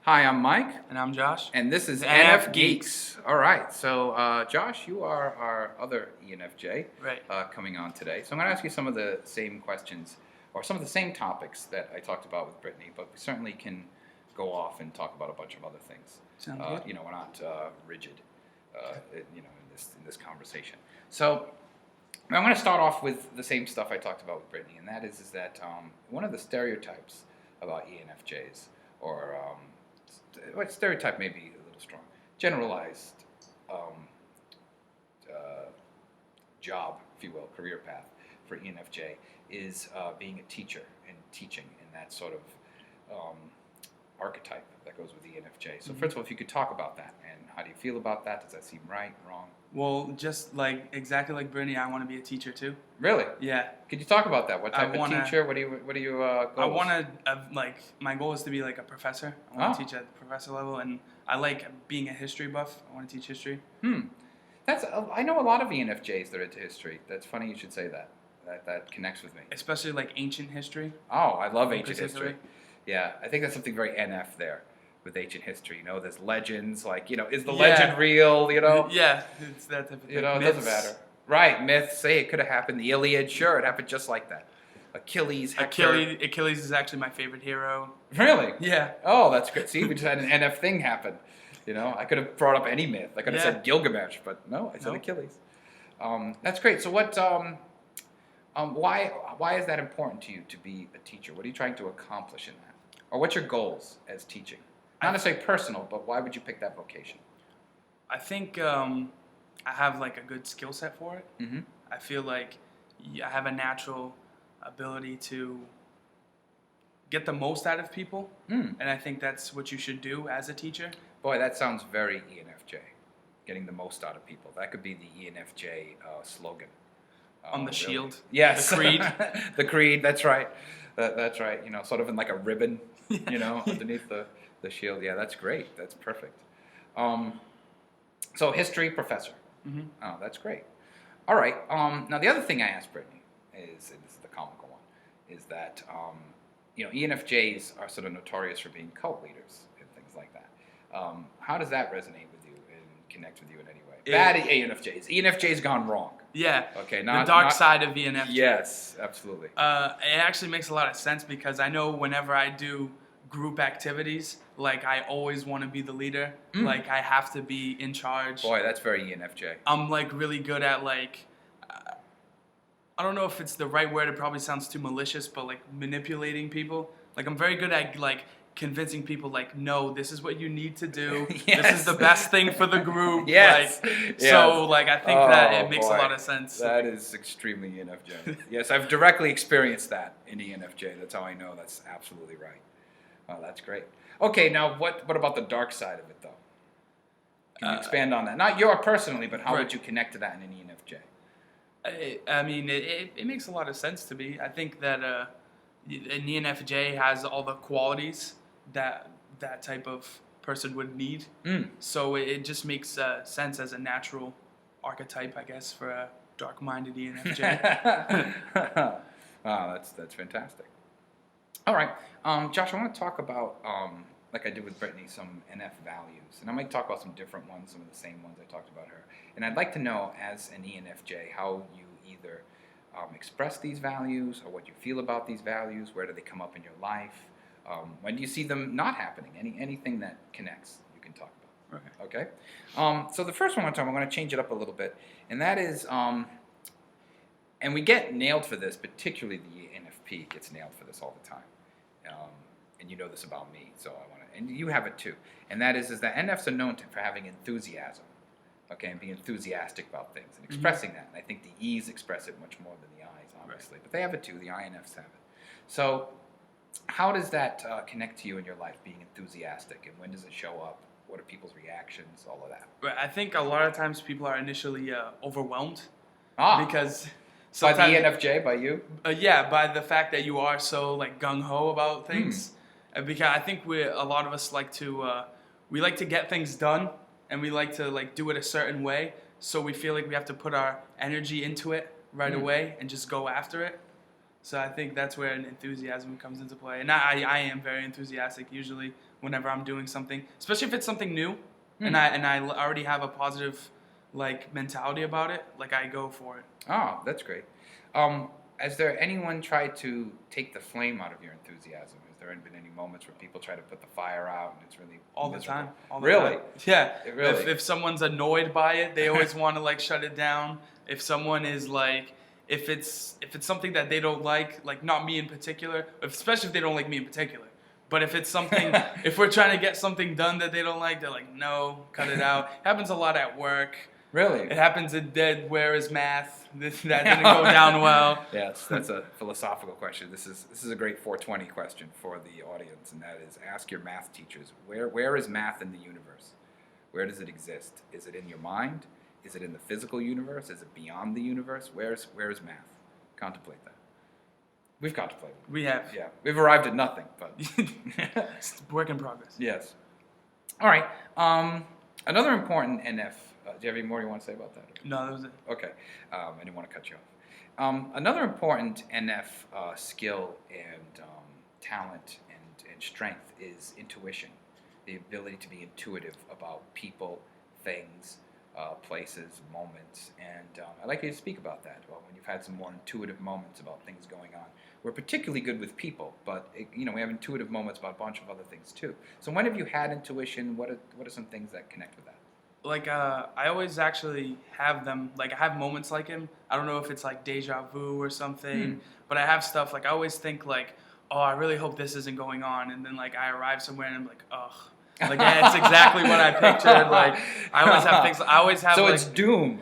Hi, I'm Mike. And I'm Josh. And this is NFGeeks. NFGeeks. All right, so Josh, you are our other ENFJ Right. coming on today. So I'm going to ask you some of the same questions or some of the same topics that I talked about with Brittany, but we certainly can go off and talk about a bunch of other things. Sounds good. You know, we're not rigid, in this conversation. So I'm going to start off with the same stuff I talked about with Brittany, and that is that one of the stereotypes about ENFJs, or stereotype may be a little strong, generalized job, if you will, career path for ENFJ is being a teacher and teaching, in that sort of archetype that goes with ENFJ. So first of all, if you could talk about that, and how do you feel about that? Does that seem right, wrong? Well, just exactly like Brittany, I want to be a teacher too. Really? Yeah. Could you talk about that? What type of teacher? What do you goals? I want to my goal is to be like a professor. I want to teach at the professor level, and I like being a history buff. I want to teach history. I know a lot of ENFJs that are into history. That's funny you should say that. That connects with me. Especially like ancient history. Oh, I love ancient history. Yeah, I think that's something very NF there with ancient history. You know, there's legends, like, you know, is the legend real, you know? Yeah, it's that type of thing. You know, it doesn't matter. Right, myths, say it could have happened. The Iliad, sure, it happened just like that. Achilles, Hector. Achilles is actually my favorite hero. Really? Yeah. Oh, that's good. See, we just had an NF thing happen. You know, I could have brought up any myth. I could have said Gilgamesh, but no, I said Achilles. That's great. So what, why is that important to you to be a teacher? What are you trying to accomplish in that? Or what's your goals as teaching? Not necessarily personal, but why would you pick that vocation? I think I have like a good skill set for it. Mm-hmm. I feel like I have a natural ability to get the most out of people, and I think that's what you should do as a teacher. Boy, that sounds very ENFJ, getting the most out of people. That could be the ENFJ slogan. On the shield. Yes. The creed. The creed, that's right. That's right. You know, sort of in like a ribbon, you know, underneath the shield. Yeah, that's great. That's perfect. So history professor. Mm-hmm. Oh, that's great. All right. Now the other thing I asked Brittany is, and this is the comical one, is that you know, ENFJs are sort of notorious for being cult leaders and things like that. How does that resonate with you and connect with you in any way? Bad ENFJs. ENFJs gone wrong. Yeah. Okay. The dark side of ENFJ. Yes, absolutely. It actually makes a lot of sense because I know whenever I do group activities, like I always want to be the leader. Like I have to be in charge. Boy, that's very ENFJ. I'm like really good at like, I don't know if it's the right word. It probably sounds too malicious, but like manipulating people. Like I'm very good at like convincing people like, no, this is what you need to do. Yes. This is the best thing for the group. Yes. Like, so like I think that it makes a lot of sense. That is extremely ENFJ. Yes, I've directly experienced that in ENFJ. That's how I know that's absolutely right. Oh, that's great. Okay, now what about the dark side of it though? Can you expand on that? Not your personally, but how would you connect to that in an ENFJ? I mean, it makes a lot of sense to me. I think that an ENFJ has all the qualities that type of person would need. So it just makes sense as a natural archetype, I guess, for a dark-minded ENFJ. Oh, that's fantastic. All right, Josh, I want to talk about, like I did with Brittany, some NF values. And I might talk about some different ones, some of the same ones I talked about her. And I'd like to know, as an ENFJ, how you either express these values or what you feel about these values. Where do they come up in your life? When do you see them not happening? Anything that connects, you can talk about. Okay. So the first one I'm going to change it up a little bit. And that is, and we get nailed for this, particularly the ENFP gets nailed for this all the time. And you know this about me, so I want to, and you have it too. And that is that NFs are known for having enthusiasm, okay, and being enthusiastic about things and expressing that. And I think the E's express it much more than the I's, obviously, but they have it too. The INFs have it. So, how does that connect to you in your life, being enthusiastic, and when does it show up? What are people's reactions? All of that. Right. I think a lot of times people are initially overwhelmed because. By the ENFJ, by you? Yeah, by the fact that you are so like gung-ho about things. Because I think a lot of us like to we like to get things done, and we like to like do it a certain way. So we feel like we have to put our energy into it right away and just go after it. So I think that's where an enthusiasm comes into play. And I am very enthusiastic usually whenever I'm doing something, especially if it's something new, and I already have a positive like mentality about it. Like I go for it. Oh, that's great. Has there anyone tried to take the flame out of your enthusiasm? Has there been any moments where people try to put the fire out and it's really All miserable? the time. All the Really? time. Yeah. Really? If someone's annoyed by it, they always want to like shut it down. If someone is like, if it's something that they don't like not me in particular, especially if they don't like me in particular. But if it's something, if we're trying to get something done that they don't like, they're like, no, cut it out. Happens a lot at work. Really? It happens at Dead Where Is Math? That didn't go down well. Yes, that's a philosophical question. This is a great 420 question for the audience, and that is ask your math teachers, where is math in the universe? Where does it exist? Is it in your mind? Is it in the physical universe? Is it beyond the universe? Where is math? Contemplate that. We've contemplated. We have. Yeah, we've arrived at nothing, but It's work in progress. yes. All right. Another important NF. Do you have any more you want to say about that? No, that was it. Okay. I didn't want to cut you off. Another important NF skill and talent and strength is intuition, the ability to be intuitive about people, things, places, moments. And I'd like you to speak about that. Well, when you've had some more intuitive moments about things going on. We're particularly good with people, but we have intuitive moments about a bunch of other things too. So when have you had intuition? What are some things that connect with that? Like I always actually have them. Like I have moments like him. I don't know if it's like deja vu or something, but I have stuff like I always think like, oh, I really hope this isn't going on, and then like I arrive somewhere and I'm like, ugh. Like yeah, it's exactly what I pictured. Like I always have things. I always have. So like, it's doom.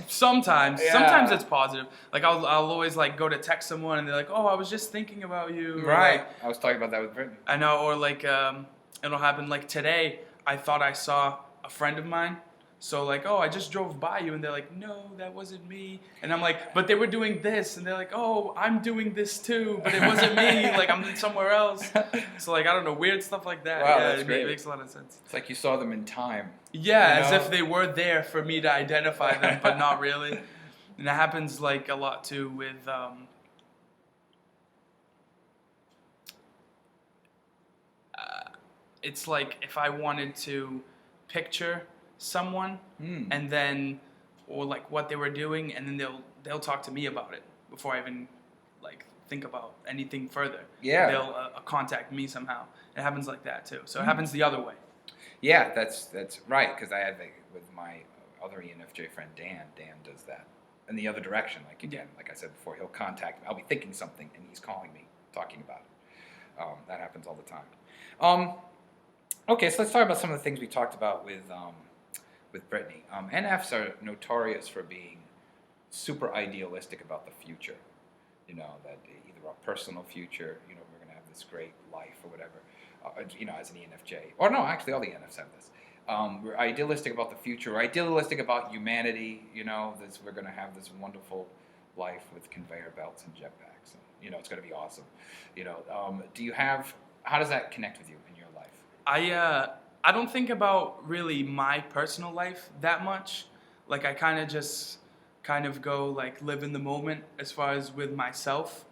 Sometimes. Yeah. Sometimes it's positive. Like I'll always like go to text someone and they're like, oh, I was just thinking about you. Or, Right. like, I was talking about that with Brittany. I know. Or like it'll happen. Like today, I thought I saw a friend of mine. So like, oh, I just drove by you, and they're like, no, that wasn't me. And I'm like, but they were doing this, and they're like, oh, I'm doing this too, but it wasn't me. Like I'm somewhere else. So like, I don't know, weird stuff like that. Wow, yeah, that's great. It makes a lot of sense. It's like you saw them in time. Yeah, You as know? if they were there for me to identify them, but not really. And it happens like a lot too with it's like if I wanted to picture someone and then or like what they were doing, and then they'll talk to me about it before I even like think about anything further. Yeah. They'll contact me somehow. It happens like that too. So it happens the other way. Yeah, that's right. Because I had with my other ENFJ friend Dan. Dan does that in the other direction. Like again, like I said before, he'll contact me. I'll be thinking something, and he's calling me, talking about it. That happens all the time. Okay, so let's talk about some of the things we talked about with Brittany. NFs are notorious for being super idealistic about the future. That either our personal future, we're going to have this great life or whatever, as an ENFJ. Or no, actually all the NFs have this. We're idealistic about the future. We're idealistic about humanity, we're going to have this wonderful life with conveyor belts and jetpacks. And, it's going to be awesome. How does that connect with you in your life? I don't think about really my personal life that much. Like I kind of go like live in the moment as far as with myself.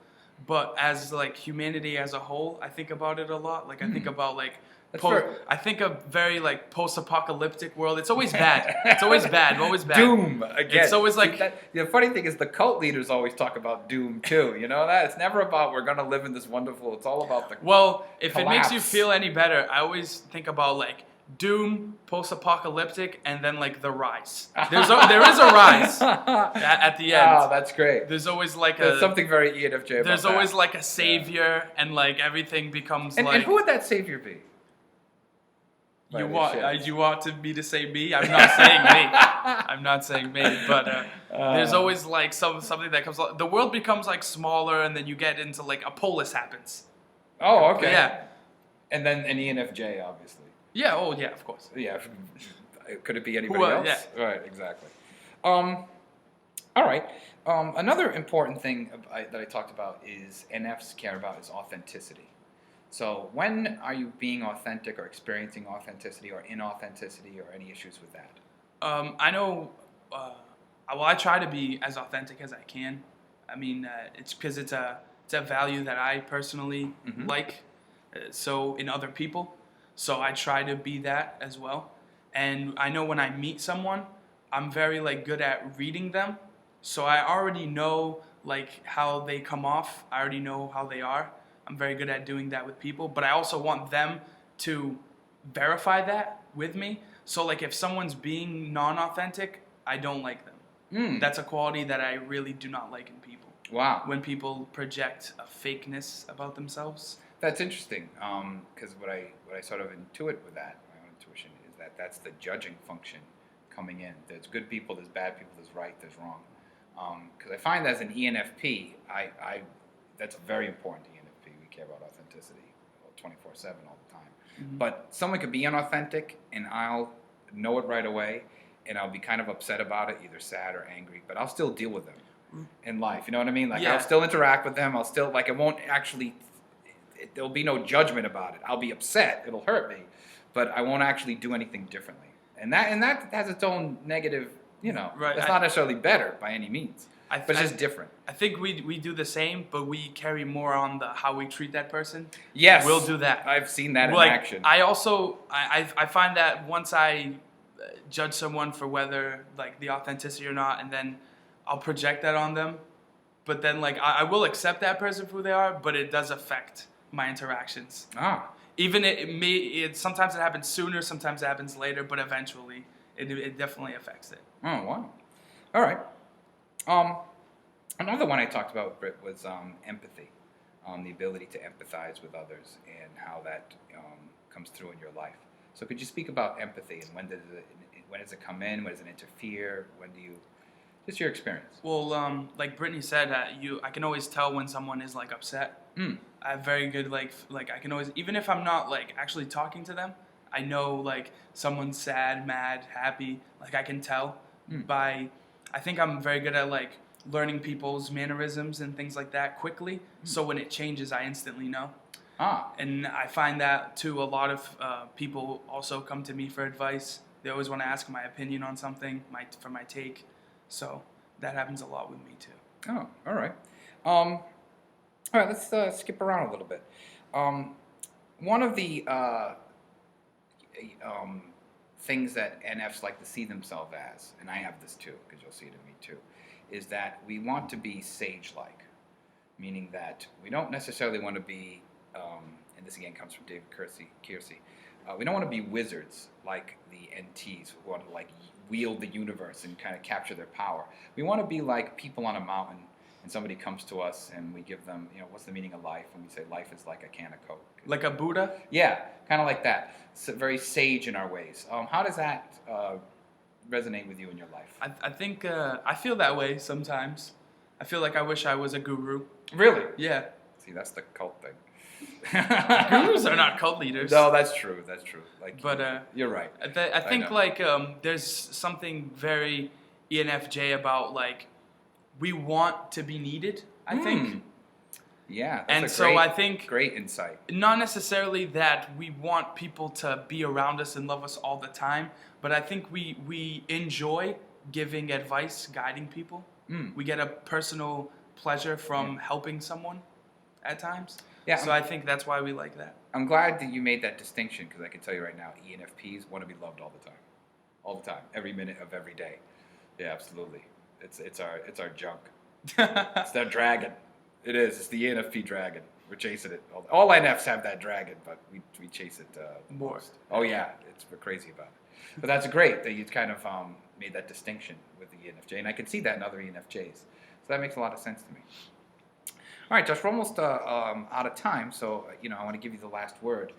But as like humanity as a whole, I think about it a lot. Like I think about like I think a very like post-apocalyptic world. It's always bad. It's always bad. Always bad. Doom again. It's always like the funny thing is the cult leaders always talk about doom too. You know that it's never about we're gonna live in this wonderful. It's all about the if collapse. it makes you feel any better, I always think about like doom, post-apocalyptic, and then like the rise. There is a rise at the end. Oh, that's great. There's always like There's something very ENFJ about There's that. always like a savior, and like everything becomes And who would that savior be? You want to be to say me? I'm not saying me. I'm not saying me. But there's always like something that comes. The world becomes like smaller, and then you get into like a polis happens. Oh, okay. Yeah. And then an ENFJ, obviously. Yeah. Oh, yeah. Of course. Yeah. Could it be anybody else? Yeah. Right. Exactly. All right. Another important thing that I talked about is NFs care about is authenticity. So when are you being authentic or experiencing authenticity or inauthenticity or any issues with that? I know. I try to be as authentic as I can. I mean, it's because it's a value that I personally like. So in other people, So I try to be that as well. And I know when I meet someone, I'm very like good at reading them. So I already know like how they come off. I already know how they are. I'm very good at doing that with people, but I also want them to verify that with me. So like if someone's being non-authentic, I don't like them. That's a quality that I really do not like in people. Wow. When people project a fakeness about themselves. That's interesting, because what I sort of intuit with that, my own intuition, is that that's the judging function coming in. There's good people, there's bad people, there's right, there's wrong. Because I find as an ENFP, that's very important to ENFP. We care about authenticity 24/7 all the time. Mm-hmm. But someone could be inauthentic, and I'll know it right away, and I'll be kind of upset about it, either sad or angry, but I'll still deal with them in life. You know what I mean? Like, Yeah. I'll still interact with them. I'll still, like, it won't actually, there'll be no judgment about it. I'll be upset. It'll hurt me, but I won't actually do anything differently. And that has its own negative, Right. It's not necessarily better by any means, but it's just different. I think we do the same, but we carry more on the how we treat that person. Yes. We'll do that. I've seen that in Like, action. I also I find that once I judge someone for whether like the authenticity or not, and then I'll project that on them, but then like I will accept that person for who they are, but it does affect my interactions. Even sometimes it happens sooner, sometimes it happens later, but eventually it definitely affects it. Oh, wow. All right. Another one I talked about with Britt was empathy, the ability to empathize with others and how that comes through in your life. So could you speak about empathy and when does it come in? When does it interfere? Just your experience. Well, like Brittany said, I can always tell when someone is like upset. I have very good like I can always, even if I'm not like actually talking to them, I know like someone's sad, mad, happy. Like I can tell by. I think I'm very good at like learning people's mannerisms and things like that quickly. So when it changes, I instantly know. And I find that too. A lot of people also come to me for advice. They always want to ask my opinion on something, for my take. So that happens a lot with me too. Oh, all right. All right, let's skip around a little bit. One of the things that NFs like to see themselves as, and I have this too, because you'll see it in me too, is that we want to be sage-like, meaning that we don't necessarily want to be, and this again comes from David Kiersey, we don't want to be wizards like the NTs who want to like wield the universe and kind of capture their power. We want to be like people on a mountain, and somebody comes to us and we give them, what's the meaning of life? And we say life is like a can of Coke. Like a Buddha? Yeah, kind of like that. So very sage in our ways. How does that resonate with you in your life? I think I feel that way sometimes. I feel like I wish I was a guru. Really? Yeah. See, that's the cult thing. Gurus are not cult leaders. No, that's true. That's true. Like, but you're right. I think like there's something very ENFJ about like we want to be needed. I think. Yeah. And so I think great insight. Not necessarily that we want people to be around us and love us all the time, but I think we enjoy giving advice, guiding people. We get a personal pleasure from helping someone at times. Yeah. So I think that's why we like that. I'm glad that you made that distinction because I can tell you right now, ENFPs want to be loved all the time. All the time. Every minute of every day. Yeah, absolutely. It's our junk. It's their dragon. It is. It's the ENFP dragon. We're chasing it. All NFs have that dragon, but we chase it more. Most. Oh yeah, we're crazy about it. But that's great that you kind of made that distinction with the ENFJ, and I can see that in other ENFJs. So that makes a lot of sense to me. All right, Josh, we're almost out of time, so I want to give you the last word.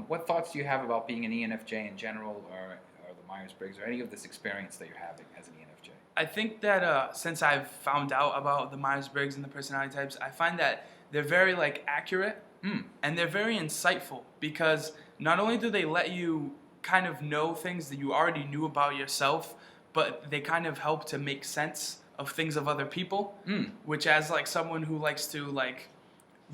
What thoughts do you have about being an ENFJ in general, or the Myers-Briggs, or any of this experience that you're having as an ENFJ? I think that since I've found out about the Myers-Briggs and the personality types, I find that they're very like accurate and they're very insightful because not only do they let you kind of know things that you already knew about yourself, but they kind of help to make sense of things of other people, which as like someone who likes to like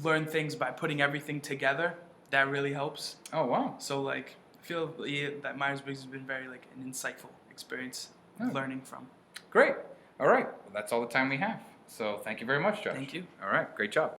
learn things by putting everything together, that really helps. Oh, wow. So like I feel that Myers-Briggs has been very like an insightful experience learning from. Great. All right. Well, that's all the time we have. So thank you very much, Josh. Thank you. All right. Great job.